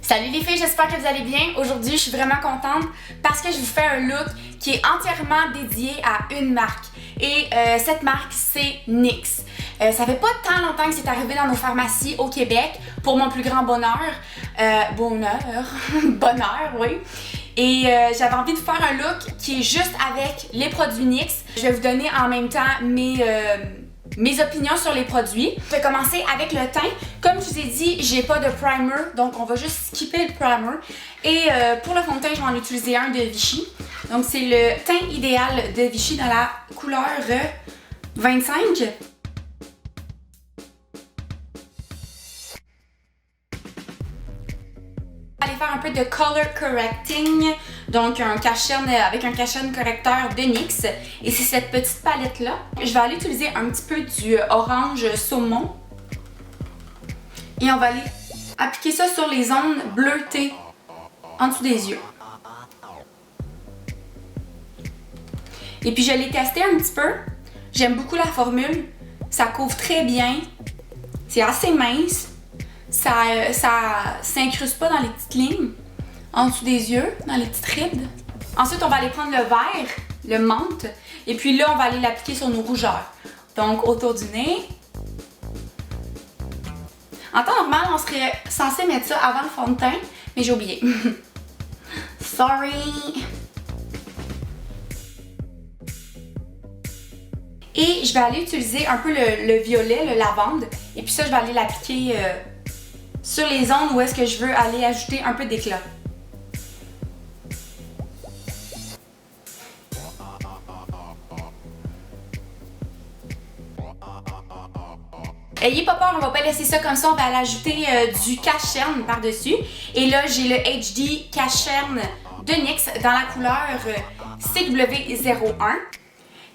Salut les filles, j'espère que vous allez bien. Aujourd'hui, je suis vraiment contente parce que je vous fais un look qui est entièrement dédié à une marque. Et cette marque, c'est NYX. Ça fait pas tant longtemps que c'est arrivé dans nos pharmacies au Québec, pour mon plus grand bonheur. Bonheur, oui. Et j'avais envie de faire un look qui est juste avec les produits NYX. Je vais vous donner en même temps mes opinions sur les produits. Je vais commencer avec le teint. Comme je vous ai dit, j'ai pas de primer, donc on va juste skipper le primer. Et pour le fond de teint, je vais en utiliser un de Vichy. Donc c'est le teint idéal de Vichy dans la couleur 25. Aller faire un peu de color correcting, donc un cache-cerne avec un cache-cerne correcteur de NYX, et c'est cette petite palette là. Je vais aller utiliser un petit peu du orange saumon et on va aller appliquer ça sur les zones bleutées en dessous des yeux. Et puis je l'ai testé un petit peu, j'aime beaucoup la formule, ça couvre très bien, c'est assez mince. Ça s'incruste pas dans les petites lignes, en dessous des yeux, dans les petites rides. Ensuite, on va aller prendre le vert, le menthe, et puis là, on va aller l'appliquer sur nos rougeurs. Donc, autour du nez. En temps normal, on serait censé mettre ça avant le fond de teint, mais j'ai oublié. Sorry! Et je vais aller utiliser un peu le violet, le lavande, et puis ça, je vais aller l'appliquer sur les zones où est-ce que je veux aller ajouter un peu d'éclat. Ayez pas peur, on va pas laisser ça comme ça, on va aller ajouter du cache-cerne par-dessus. Et là, j'ai le HD cache-cerne de NYX dans la couleur CW01.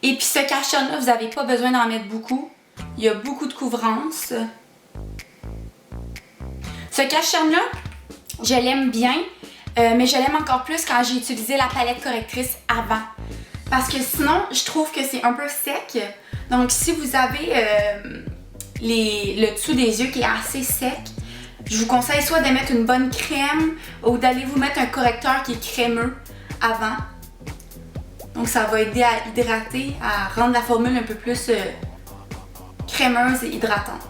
Et puis ce cache-cerne-là, vous n'avez pas besoin d'en mettre beaucoup. Il y a beaucoup de couvrance. Ce cache-cerne-là, je l'aime bien, mais je l'aime encore plus quand j'ai utilisé la palette correctrice avant. Parce que sinon, je trouve que c'est un peu sec. Donc si vous avez le dessous des yeux qui est assez sec, je vous conseille soit de mettre une bonne crème ou d'aller vous mettre un correcteur qui est crémeux avant. Donc ça va aider à hydrater, à rendre la formule un peu plus crémeuse et hydratante.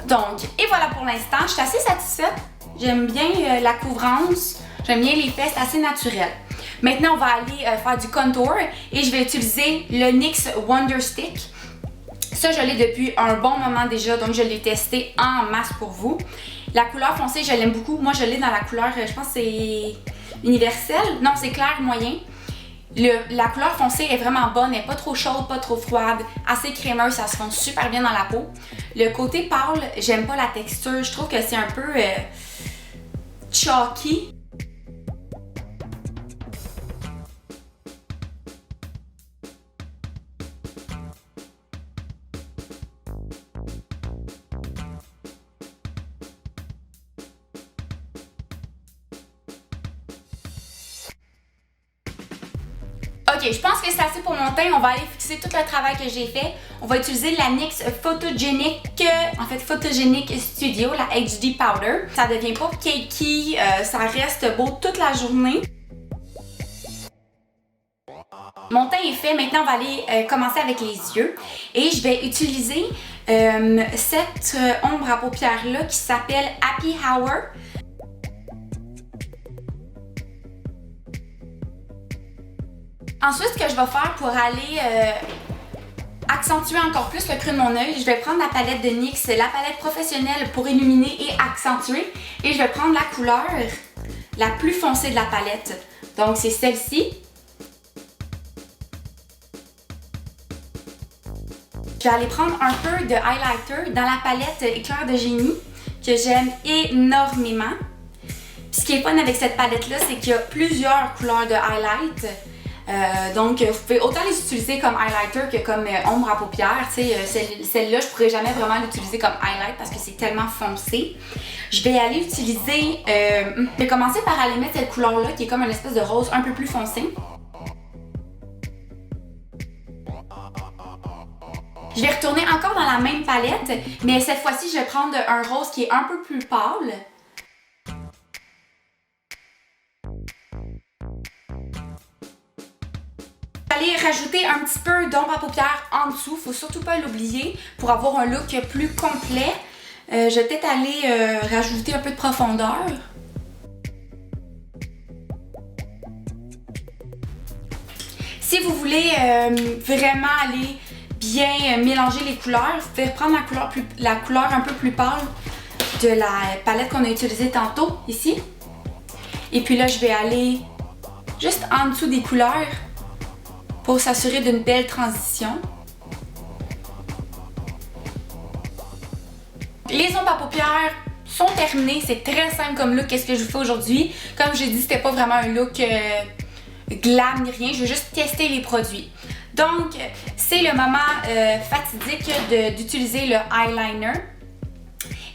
Donc, et voilà pour l'instant, je suis assez satisfaite. J'aime bien la couvrance, j'aime bien les fesses assez naturelles. Maintenant, on va aller faire du contour et je vais utiliser le NYX Wonder Stick. Ça, je l'ai depuis un bon moment déjà, donc je l'ai testé en masse pour vous. La couleur foncée, je l'aime beaucoup. Moi, je l'ai dans la couleur, je pense que c'est universelle. Non, c'est clair moyen. La couleur foncée est vraiment bonne, elle n'est pas trop chaude, pas trop froide, assez crémeuse, ça se fond super bien dans la peau. Le côté pâle, j'aime pas la texture, je trouve que c'est un peu chalky. Ok, je pense que c'est assez pour mon teint. On va aller fixer tout le travail que j'ai fait. On va utiliser la NYX Photogenic Studio, la HD Powder. Ça devient pas cakey, ça reste beau toute la journée. Mon teint est fait, maintenant on va aller commencer avec les yeux. Et je vais utiliser cette ombre à paupières là qui s'appelle Happy Hour. Ensuite, ce que je vais faire pour aller accentuer encore plus le creux de mon œil, je vais prendre la palette de NYX, la palette professionnelle pour illuminer et accentuer. Et je vais prendre la couleur la plus foncée de la palette. Donc c'est celle-ci. Je vais aller prendre un peu de highlighter dans la palette Éclair de génie que j'aime énormément. Puis ce qui est fun avec cette palette-là, c'est qu'il y a plusieurs couleurs de highlight. Donc vous pouvez autant les utiliser comme highlighter que comme ombre à paupières. Celle-là, je pourrais jamais vraiment l'utiliser comme highlight parce que c'est tellement foncé. Je vais aller utiliser... je vais commencer par aller mettre cette couleur-là qui est comme une espèce de rose un peu plus foncé. Je vais retourner encore dans la même palette, mais cette fois-ci, je vais prendre un rose qui est un peu plus pâle. Allez rajouter un petit peu d'ombre à paupières en dessous, faut surtout pas l'oublier pour avoir un look plus complet. Je vais peut-être aller rajouter un peu de profondeur. Si vous voulez vraiment aller bien mélanger les couleurs, vous pouvez prendre la couleur un peu plus pâle de la palette qu'on a utilisée tantôt, ici. Et puis là, je vais aller juste en dessous des couleurs pour s'assurer d'une belle transition. Les ombres à paupières sont terminées, c'est très simple comme look, qu'est-ce que je vous fais aujourd'hui. Comme j'ai dit, c'était pas vraiment un look glam ni rien, je veux juste tester les produits. Donc, c'est le moment fatidique d'utiliser le eyeliner.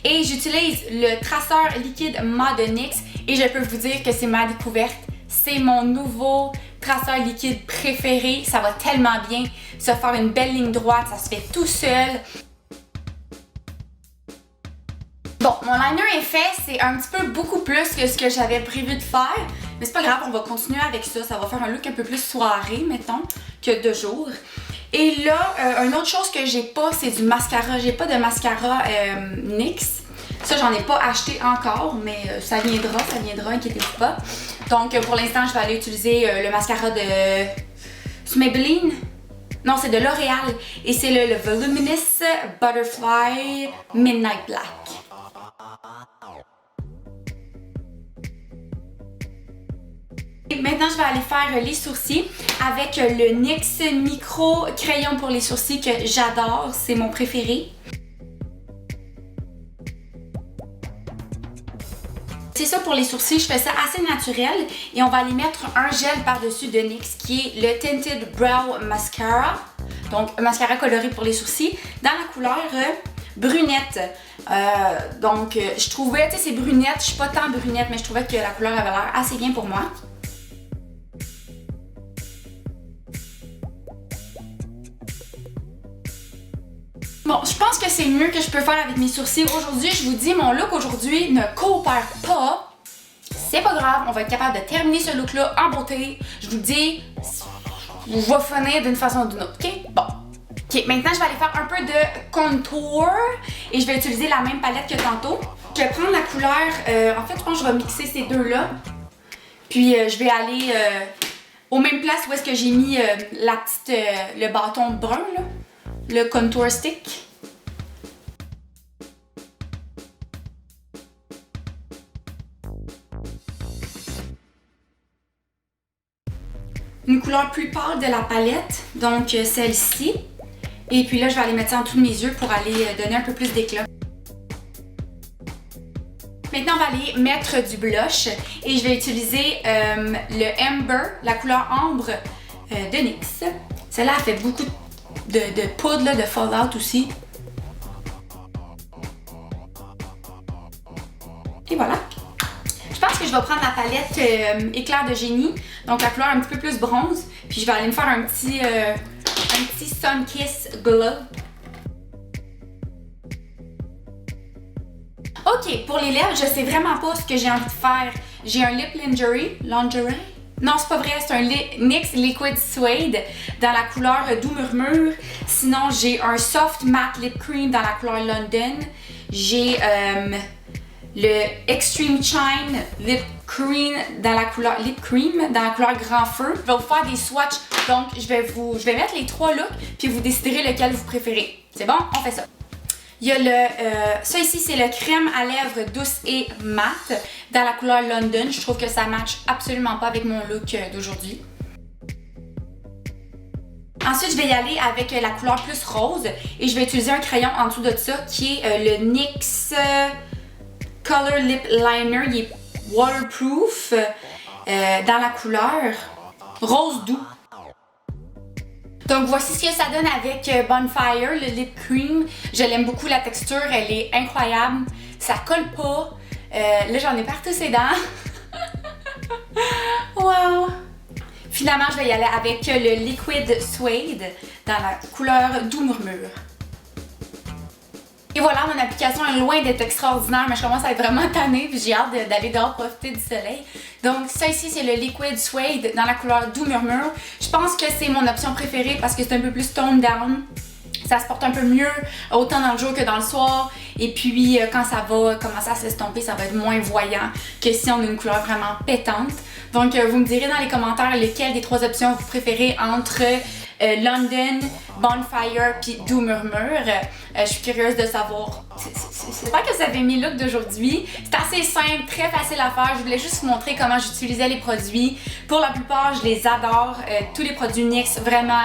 Et j'utilise le traceur liquide mat de NYX et je peux vous dire que c'est ma découverte. C'est mon nouveau traceur liquide préféré. Ça va tellement bien se faire une belle ligne droite, ça se fait tout seul. Bon, mon liner est fait, c'est un petit peu beaucoup plus que ce que j'avais prévu de faire. Mais c'est pas grave, on va continuer avec ça. Ça va faire un look un peu plus soirée, mettons, que de jour. Et là, une autre chose que j'ai pas, c'est du mascara. J'ai pas de mascara NYX. Ça, j'en ai pas acheté encore, mais ça viendra, inquiétez-vous pas. Donc, pour l'instant, je vais aller utiliser le mascara de Maybelline. Non, c'est de L'Oréal. Et c'est le Voluminous Butterfly Midnight Black. Et maintenant, je vais aller faire les sourcils avec le NYX Micro Crayon pour les sourcils que j'adore. C'est mon préféré. C'est ça pour les sourcils, je fais ça assez naturel et on va aller mettre un gel par-dessus de NYX qui est le Tinted Brow Mascara. Donc, un mascara coloré pour les sourcils dans la couleur brunette. Je trouvais, tu sais, c'est brunette, je suis pas tant brunette, mais je trouvais que la couleur avait l'air assez bien pour moi. Bon, je pense que c'est mieux que je peux faire avec mes sourcils aujourd'hui. Je vous dis, mon look aujourd'hui ne coopère pas. C'est pas grave, on va être capable de terminer ce look-là en beauté. Je vous dis, je vais finir d'une façon ou d'une autre, ok? Bon. Ok, maintenant je vais aller faire un peu de contour et je vais utiliser la même palette que tantôt. Je vais prendre la couleur, en fait je pense que je vais mixer ces deux-là. Puis je vais aller aux mêmes places où est-ce que j'ai mis le bâton brun, là. Le contour stick. Une couleur plus pâle de la palette, donc celle-ci. Et puis là, je vais aller mettre ça en dessous de mes yeux pour aller donner un peu plus d'éclat. Maintenant, on va aller mettre du blush et je vais utiliser le Amber, la couleur ambre de NYX. Celle-là, elle fait beaucoup de poudre, là, de Fallout aussi. Et voilà. Je pense que je vais prendre la palette éclair de génie, donc la couleur un petit peu plus bronze, puis je vais aller me faire un petit Sun Kiss Glow. Ok, pour les lèvres, je sais vraiment pas ce que j'ai envie de faire. J'ai un lip lingerie. Non, c'est pas vrai, c'est un NYX Liquid Suede dans la couleur Doux Murmure. Sinon, j'ai un Soft Matte Lip Cream dans la couleur London. J'ai le Extreme Shine Lip Cream dans la couleur Grand Feu. Je vais vous faire des swatchs, donc je vais mettre les trois looks puis vous déciderez lequel vous préférez. C'est bon? On fait ça. Il y a ça ici, c'est le crème à lèvres douce et mat dans la couleur London. Je trouve que ça match absolument pas avec mon look d'aujourd'hui. Ensuite, je vais y aller avec la couleur plus rose et je vais utiliser un crayon en dessous de ça qui est le NYX Color Lip Liner. Il est waterproof dans la couleur rose doux. Donc voici ce que ça donne avec Bonfire, le lip cream. Je l'aime beaucoup, la texture, elle est incroyable. Ça colle pas. Là, j'en ai partout ses dents. Wow! Finalement, je vais y aller avec le Liquid Suede dans la couleur Doux Murmure. Et voilà, mon application est loin d'être extraordinaire, mais je commence à être vraiment tannée puis j'ai hâte d'aller dehors profiter du soleil. Donc ça ici, c'est le Liquid Suede dans la couleur Doux Murmure. Je pense que c'est mon option préférée parce que c'est un peu plus toned down. Ça se porte un peu mieux, autant dans le jour que dans le soir. Et puis, quand ça va commencer à s'estomper, ça va être moins voyant que si on a une couleur vraiment pétante. Donc, vous me direz dans les commentaires lequel des 3 options vous préférez entre London, Bonfire puis Doux Murmure. Je suis curieuse de savoir. J'espère que vous avez aimé le look d'aujourd'hui. C'est assez simple, très facile à faire. Je voulais juste vous montrer comment j'utilisais les produits. Pour la plupart, je les adore. Tous les produits NYX, vraiment,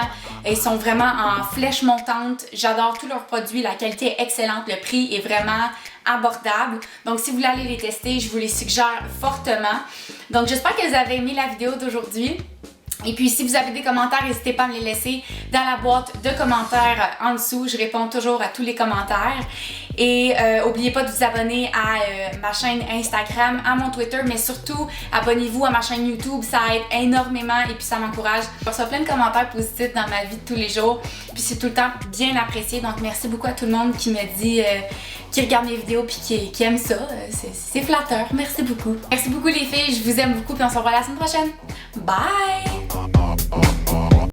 ils sont vraiment en flèche montante. J'adore tous leurs produits. La qualité est excellente. Le prix est vraiment abordable. Donc, si vous voulez aller les tester, je vous les suggère fortement. Donc, j'espère que vous avez aimé la vidéo d'aujourd'hui. Et puis, si vous avez des commentaires, n'hésitez pas à me les laisser dans la boîte de commentaires en dessous. Je réponds toujours à tous les commentaires. Et n'oubliez pas de vous abonner à ma chaîne Instagram, à mon Twitter, mais surtout, abonnez-vous à ma chaîne YouTube. Ça aide énormément et puis ça m'encourage. Je reçois plein de commentaires positifs dans ma vie de tous les jours. Puis c'est tout le temps bien apprécié. Donc, merci beaucoup à tout le monde qui me dit... qui regarde mes vidéos puis qui aime ça. C'est flatteur. Merci beaucoup. Merci beaucoup les filles. Je vous aime beaucoup puis on se revoit la semaine prochaine. Bye!